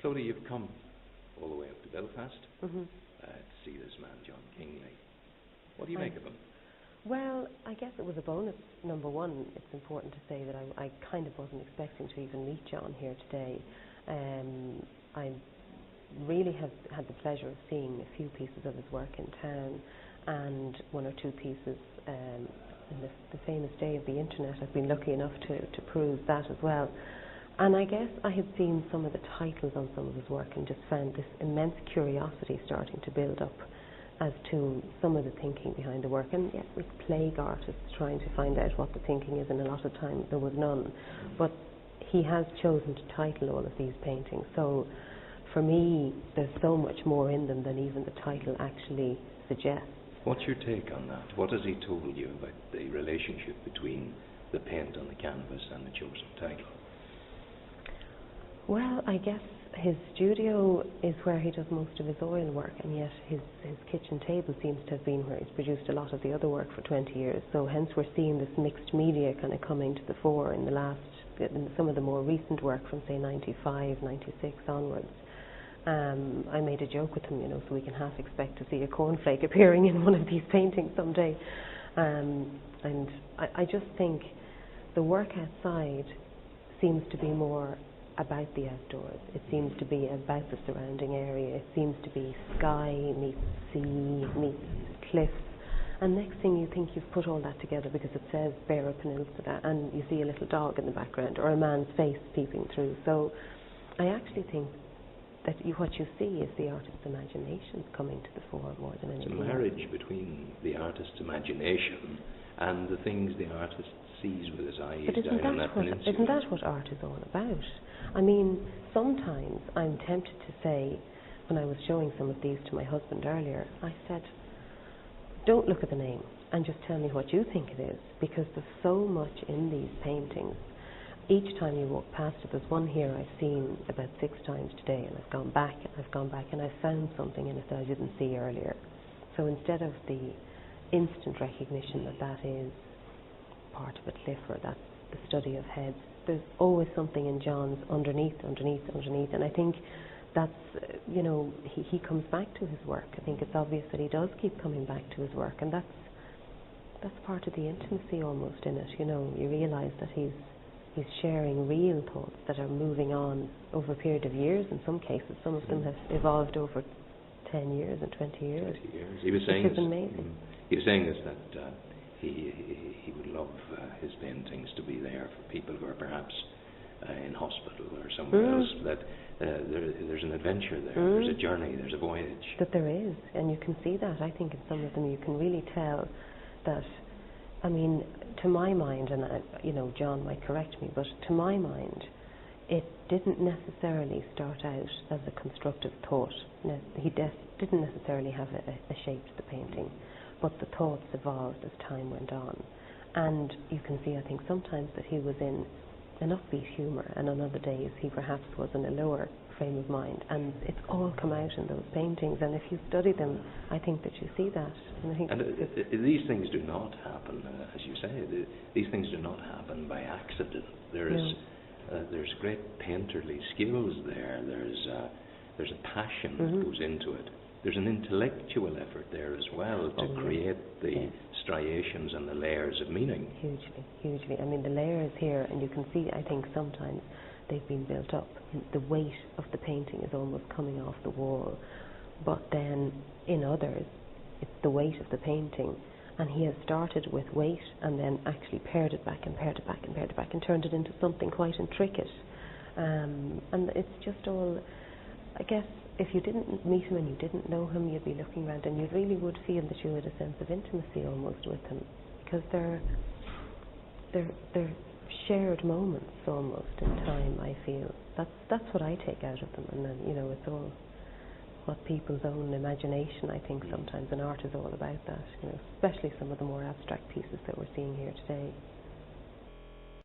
Clodagh, you've come all the way up to Belfast Mm-hmm. to see this man, John Kingerlee. What do you make of him? Well, I guess it was a bonus. Number one, it's important to say that I kind of wasn't expecting to even meet John here today. I really have had the pleasure of seeing a few pieces of his work in town, and one or two pieces in the famous day of the internet. I've been lucky enough to peruse that as well. And I guess I had seen some of the titles on some of his work and just found this immense curiosity starting to build up as to some of the thinking behind the work. And yes, with plague artists trying to find out what the thinking is, and a lot of time there was none. But he has chosen to title all of these paintings. So for me, there's so much more in them than even the title actually suggests. What's your take on that? What has he told you about the relationship between the paint on the canvas and the chosen title? Well, I guess his studio is where he does most of his oil work, and yet his kitchen table seems to have been where he's produced a lot of the other work for 20 years. So hence we're seeing this mixed media kind of coming to the fore in some of the more recent work from, say, 95, 96 onwards. I made a joke with him, so we can half expect to see a cornflake appearing in one of these paintings someday. And I just think the work outside seems to be more about the outdoors. It seems to be about the surrounding area. It seems to be sky meets sea meets cliffs. And next thing you think you've put all that together because it says Beara Peninsula and you see a little dog in the background or a man's face peeping through. So I actually think that what you see is the artist's imagination coming to the fore more than anything else. It's a marriage between the artist's imagination and the things the artist sees with his eyes down on that peninsula. Isn't that what art is all about? I mean, sometimes I'm tempted to say, when I was showing some of these to my husband earlier, I said, don't look at the name and just tell me what you think it is, because there's so much in these paintings. Each time you walk past it, there's one here I've seen about 6 times today, and I've gone back and I've found something in it that I didn't see earlier. So instead of the instant recognition that is part of a cliff or that's the study of heads, there's always something in John's underneath, and I think that's, he comes back to his work. I think it's obvious that he does keep coming back to his work, and that's part of the intimacy almost in it. You realise that he's sharing real thoughts that are moving on over a period of years. In some cases, some of them have evolved over 10 years and 20 years. 20 years. He was saying this is amazing. He was saying this, that he would love his paintings to be there for people who are perhaps in hospital or somewhere else, that there's an adventure there, there's a journey, there's a voyage. That there is, and you can see that. I think in some of them you can really tell that, I mean, to my mind, and John might correct me, but to my mind, it didn't necessarily start out as a constructive thought. He didn't necessarily have a shape to the painting, but the thoughts evolved as time went on. And you can see, I think, sometimes that he was in an upbeat humour, and on other days he perhaps was in a lower frame of mind. And it's all come out in those paintings, and if you study them, I think that you see that. And these things do not happen, as you say, these things do not happen by accident. There's great painterly skills there. There's a passion that goes into it. There's an intellectual effort there as well to create the striations and the layers of meaning. Hugely. I mean, the layers here, and you can see, I think sometimes they've been built up. The weight of the painting is almost coming off the wall. But then in others, it's the weight of the painting. And he has started with weight and then actually pared it back and turned it into something quite intricate. And it's just all, I guess, if you didn't meet him and you didn't know him, you'd be looking around and you really would feel that you had a sense of intimacy almost with him, because they're shared moments almost in time. I feel that's what I take out of them, and then it's all what people's own imagination, I think, sometimes, and art is all about that. Especially some of the more abstract pieces that we're seeing here today.